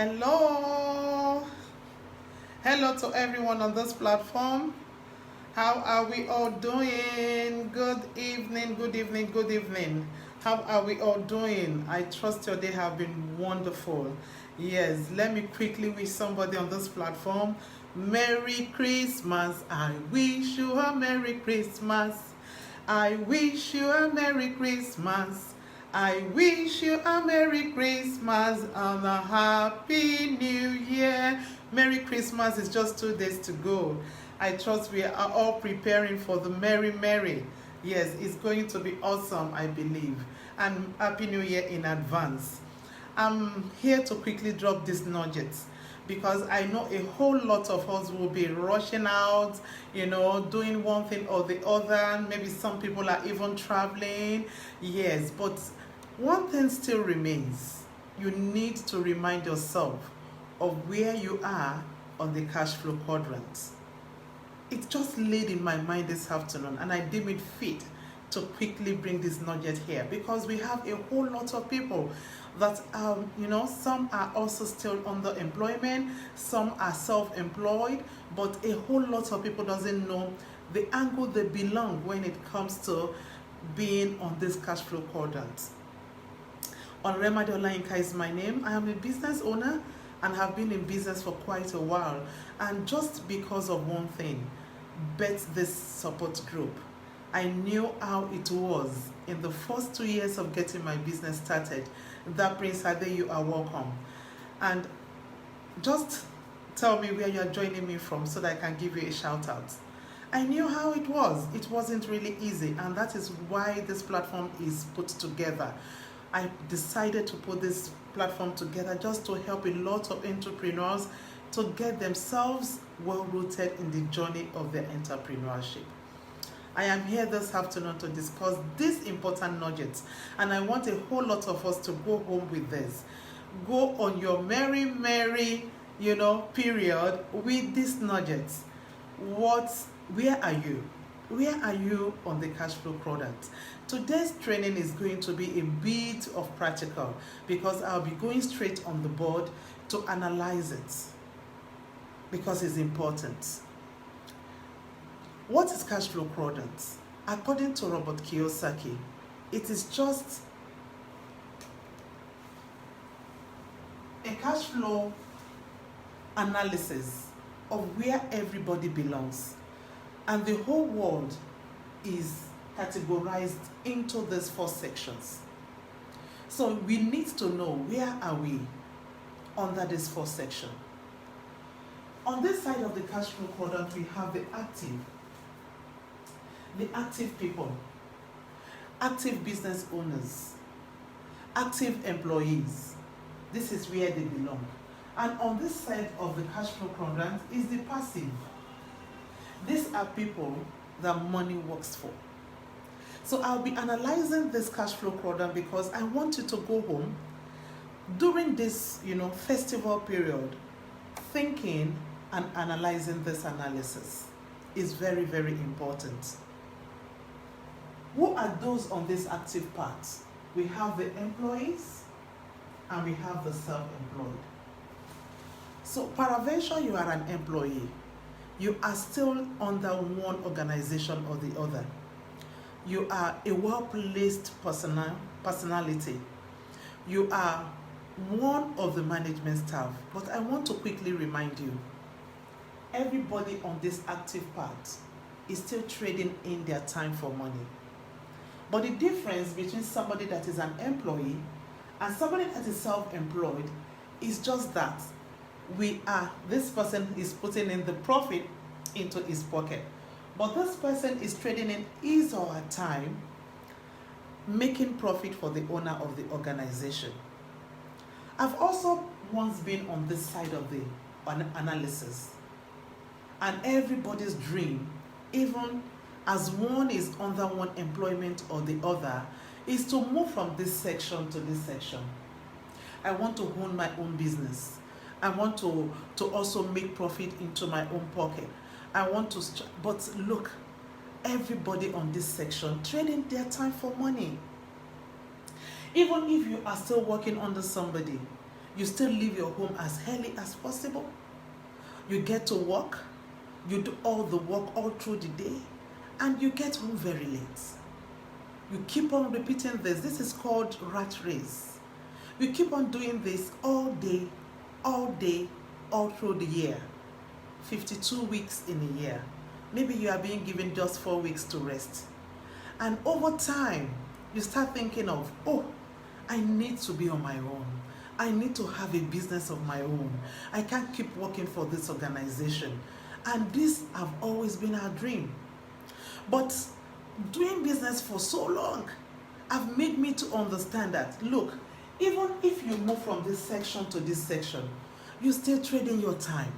Hello. Hello to everyone on this platform. How are we all doing? Good evening, good evening, good evening. How are we all doing? I trust your day have been wonderful. Yes, let me quickly wish somebody on this platform Merry Christmas. I wish you a Merry Christmas. I wish you a Merry Christmas. I wish you a Merry Christmas and a Happy New Year. Merry Christmas is just 2 days to go. I trust we are all preparing for the Merry. Yes, it's going to be awesome, I believe. And Happy New Year in advance. I'm here to quickly drop these nuggets because I know a whole lot of us will be rushing out, doing one thing or the other. Maybe some people are even traveling. Yes, but one thing still remains. You need to remind yourself of where you are on the cash flow quadrant. It just laid in my mind this afternoon and I deem it fit to quickly bring this nugget here because we have a whole lot of people that some are also still under employment, some are self-employed, but a whole lot of people doesn't know the angle they belong when it comes to being on this cash flow quadrant. Olremade Olayinka is my name. I am a business owner and have been in business for quite a while, and just because of one thing, bet this support group. I knew how it was in the first 2 years of getting my business started. That Prince Ade, you are welcome. And just tell me where you are joining me from so that I can give you a shout out. I knew how it was. It wasn't really easy, and that is why this platform is put together. I decided to put this platform together just to help a lot of entrepreneurs to get themselves well rooted in the journey of their entrepreneurship. I am here this afternoon to discuss these important nuggets, and I want a whole lot of us to go home with this. Go on your merry, period with these nuggets. Where are you? Where are you on the cash flow quadrant? Today's training is going to be a bit of practical because I'll be going straight on the board to analyze it because it's important. What is cash flow quadrant? According to Robert Kiyosaki, it is just a cash flow analysis of where everybody belongs. And the whole world is categorized into these 4 sections. So we need to know where are we under this 4 section. On this side of the cash flow quadrant, we have the active people, active business owners, active employees. This is where they belong. And on this side of the cash flow quadrant is the passive. These are people that money works for. So I'll be analyzing this cash flow quadrant because I want you to go home during this, festival period, thinking and analyzing this analysis is very, very important. Who are those on this active part? We have the employees and we have the self-employed. So peradventure you are an employee, you are still under one organization or the other. You are a well-placed personality. You are one of the management staff. But I want to quickly remind you, everybody on this active part is still trading in their time for money. But the difference between somebody that is an employee and somebody that is self-employed is just that this person is putting in the profit into his pocket, but this person is trading in his or her time, making profit for the owner of the organization. I've also once been on this side of the analysis, and everybody's dream, even as one is under one employment or the other, is to move from this section to this section. I want to own my own business. I want to also make profit into my own pocket. But look, everybody on this section trading their time for money. Even if you are still working under somebody, You still leave your home as early as possible. You get to work, you do all the work all through the day, and you get home very late. You keep on repeating this. This is called rat race. You keep on doing this all day, all through the year. 52 weeks in a year. Maybe you are being given just 4 weeks to rest. And over time, you start thinking of, oh, I need to be on my own. I need to have a business of my own. I can't keep working for this organization. And this have always been our dream. But doing business for so long have made me to understand that, look, even if you move from this section to this section, you still trading your time.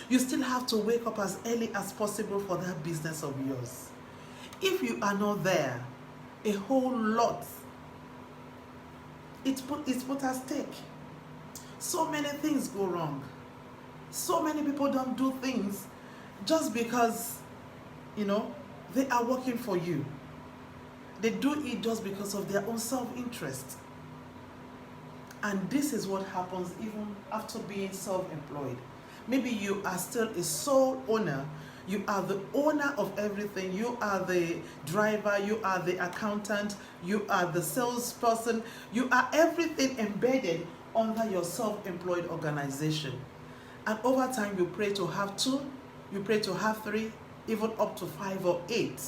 You still have to wake up as early as possible for that business of yours. If you are not there, a whole lot it's put at stake. So many things go wrong. So many people don't do things just because, they are working for you. They do it just because of their own self-interest. And this is what happens even after being self-employed. Maybe you are still a sole owner. You are the owner of everything. You are the driver. You are the accountant. You are the salesperson. You are everything embedded under your self-employed organization. And over time, you pray to have 2, you pray to have 3, even up to 5 or 8.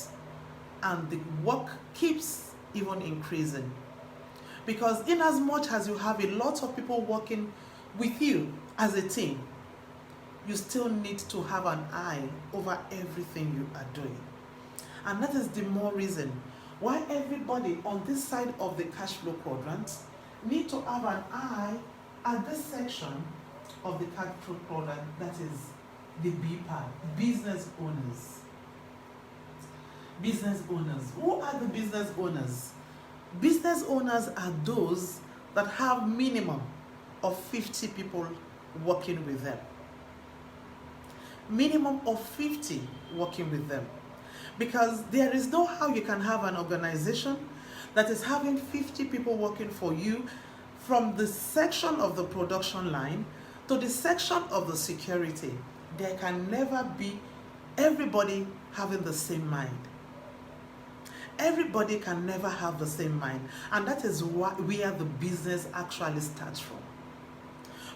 And the work keeps even increasing. Because in as much as you have a lot of people working with you as a team, you still need to have an eye over everything you are doing. And that is the more reason why everybody on this side of the cash flow quadrant need to have an eye at this section of the cash flow quadrant, that is the B part, business owners. Business owners. Who are the business owners? Business owners are those that have minimum of 50 people working with them. Minimum of 50 working with them. Because there is no how you can have an organization that is having 50 people working for you from the section of the production line to the section of the security. There can never be everybody having the same mind. Everybody can never have the same mind. And that is where the business actually starts from.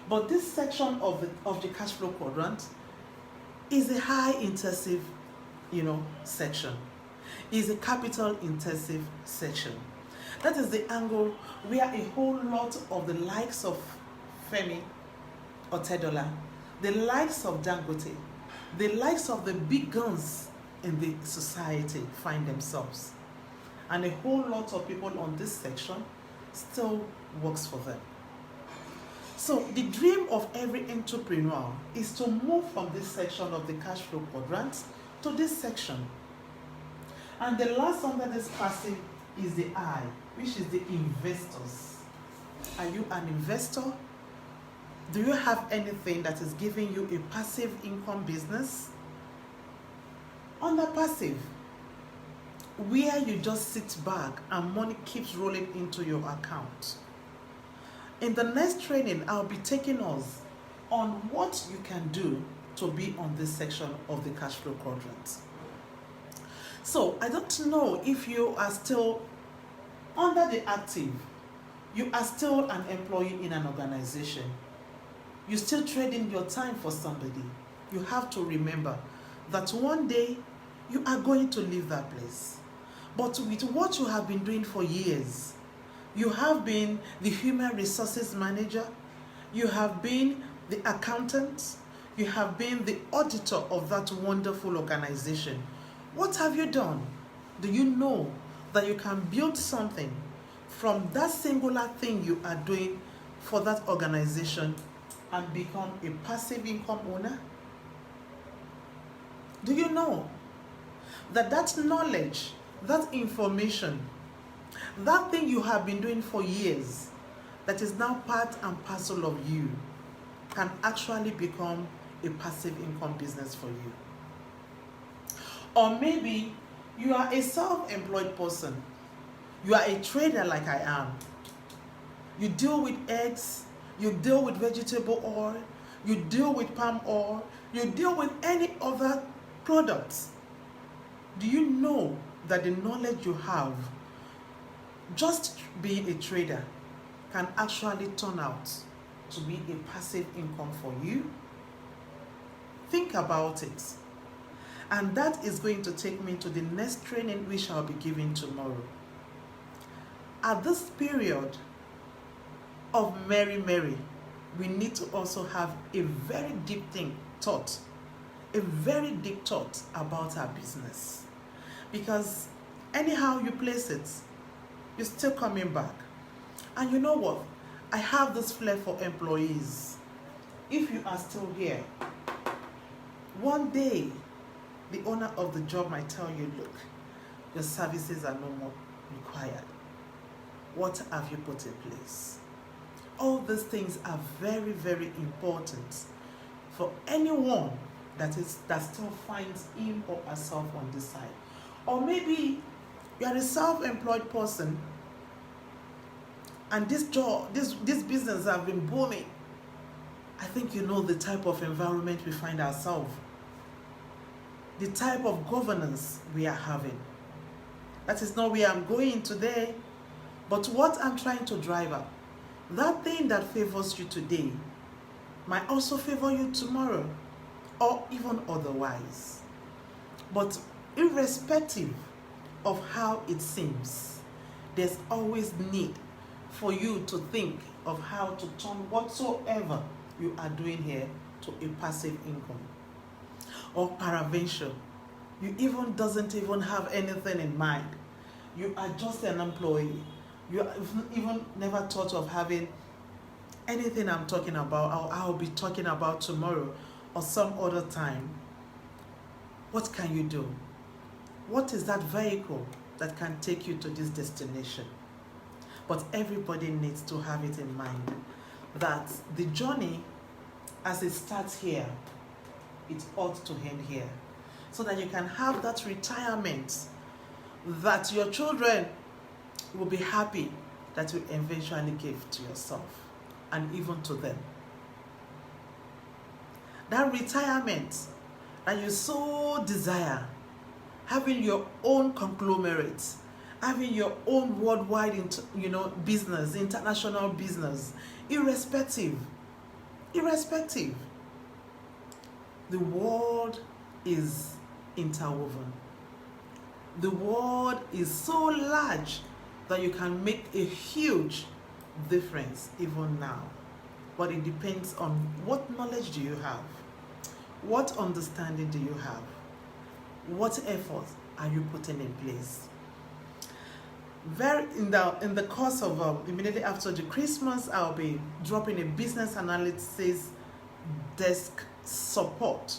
But this section of the cash flow quadrant is a high intensive, section. Is a capital intensive section. That is the angle where a whole lot of the likes of Femi Otedola, the likes of Dangote, the likes of the big guns in the society find themselves. And a whole lot of people on this section still works for them. So the dream of every entrepreneur is to move from this section of the cash flow quadrant to this section. And the last under this passive is the I, which is the investors. Are you an investor? Do you have anything that is giving you a passive income business? Under passive, where you just sit back and money keeps rolling into your account. In the next training, I'll be taking us on what you can do to be on this section of the cash flow quadrant. So I don't know if you are still under the active, you are still an employee in an organization. You're still trading your time for somebody. You have to remember that one day you are going to leave that place. But with what you have been doing for years, you have been the human resources manager, you have been the accountant, you have been the auditor of that wonderful organization. What have you done? Do you know that you can build something from that singular thing you are doing for that organization and become a passive income owner? Do you know that that knowledge, that information, that thing you have been doing for years, that is now part and parcel of you, can actually become a passive income business for you? Or maybe you are a self-employed person. You are a trader like I am. You deal with eggs, You deal with vegetable oil, you deal with palm oil, you deal with any other products. Do you know that the knowledge you have, just being a trader, can actually turn out to be a passive income for you? Think about it. And that is going to take me to the next training we shall be giving tomorrow. At this period of Mary, we need to also have a very deep thought about our business. Because anyhow you place it, you're still coming back. And you know what? I have this flair for employees. If you are still here, one day the owner of the job might tell you, look, your services are no more required. What have you put in place? All these things are very, very important for anyone that still finds him or herself on this side. Or maybe you are a self-employed person and this business have been booming. I think you know the type of environment we find ourselves, the type of governance we are having. That is not where I'm going today, but what I'm trying to drive at. That thing that favors you today might also favor you tomorrow, or even otherwise. But irrespective of how it seems, there's always need for you to think of how to turn whatsoever you are doing here to a passive income. Or paraventure, you doesn't even have anything in mind. You are just an employee. You have even never thought of having anything I'm talking about, or I'll be talking about tomorrow or some other time. What can you do? What is that vehicle that can take you to this destination? But everybody needs to have it in mind that the journey, as it starts here, it ought to end here, so that you can have that retirement that your children will be happy that you eventually give to yourself and even to them. That retirement that you so desire, having your own conglomerate, having your own worldwide business, international business, irrespective. The world is interwoven. The world is so large that you can make a huge difference even now. But it depends on what knowledge do you have? What understanding do you have? What effort are you putting in place? In the course of immediately after the Christmas, I'll be dropping a business analysis desk support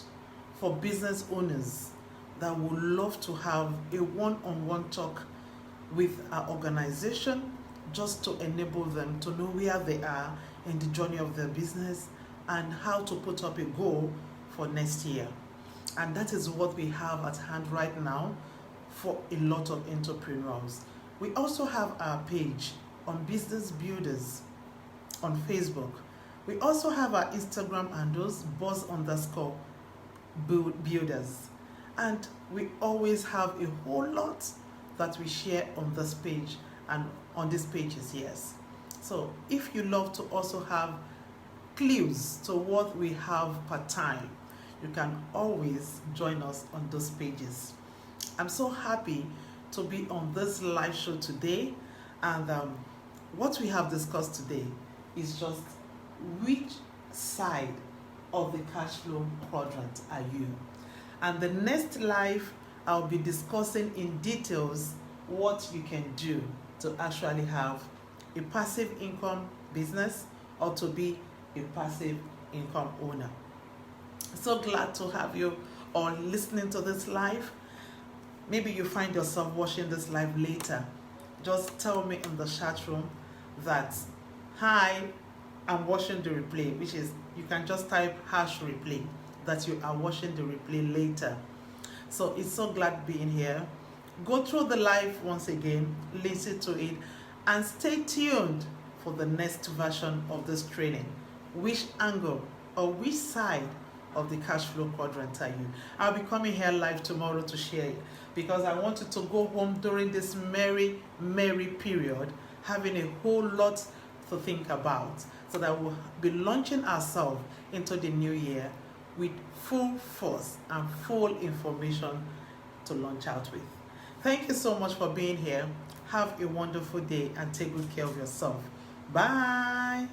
for business owners that would love to have a one-on-one talk with our organization, just to enable them to know where they are in the journey of their business and how to put up a goal for next year. And that is what we have at hand right now for a lot of entrepreneurs. We also have our page on Business Builders on Facebook. We also have our Instagram handles, boss_builders. And we always have a whole lot that we share on this page and on these pages, yes. So if you love to also have clues to what we have per time, you can always join us on those pages. I'm so happy to be on this live show today, and what we have discussed today is just which side of the cash flow quadrant are you. And the next live, I'll be discussing in details what you can do to actually have a passive income business or to be a passive income owner. So glad to have you all listening to this live. Maybe you find yourself watching this live later. Just tell me in the chat room that, hi, I'm watching the replay, which is, you can just type #replay, that you are watching the replay later. So it's so glad being here. Go through the live once again, listen to it, and stay tuned for the next version of this training. Which angle or which side of the cash flow quadrant are you? I'll be coming here live tomorrow to share it, because I want you to go home during this merry period having a whole lot to think about, so that we'll be launching ourselves into the new year with full force and full information to launch out with. Thank you so much for being here. Have a wonderful day and take good care of yourself. Bye.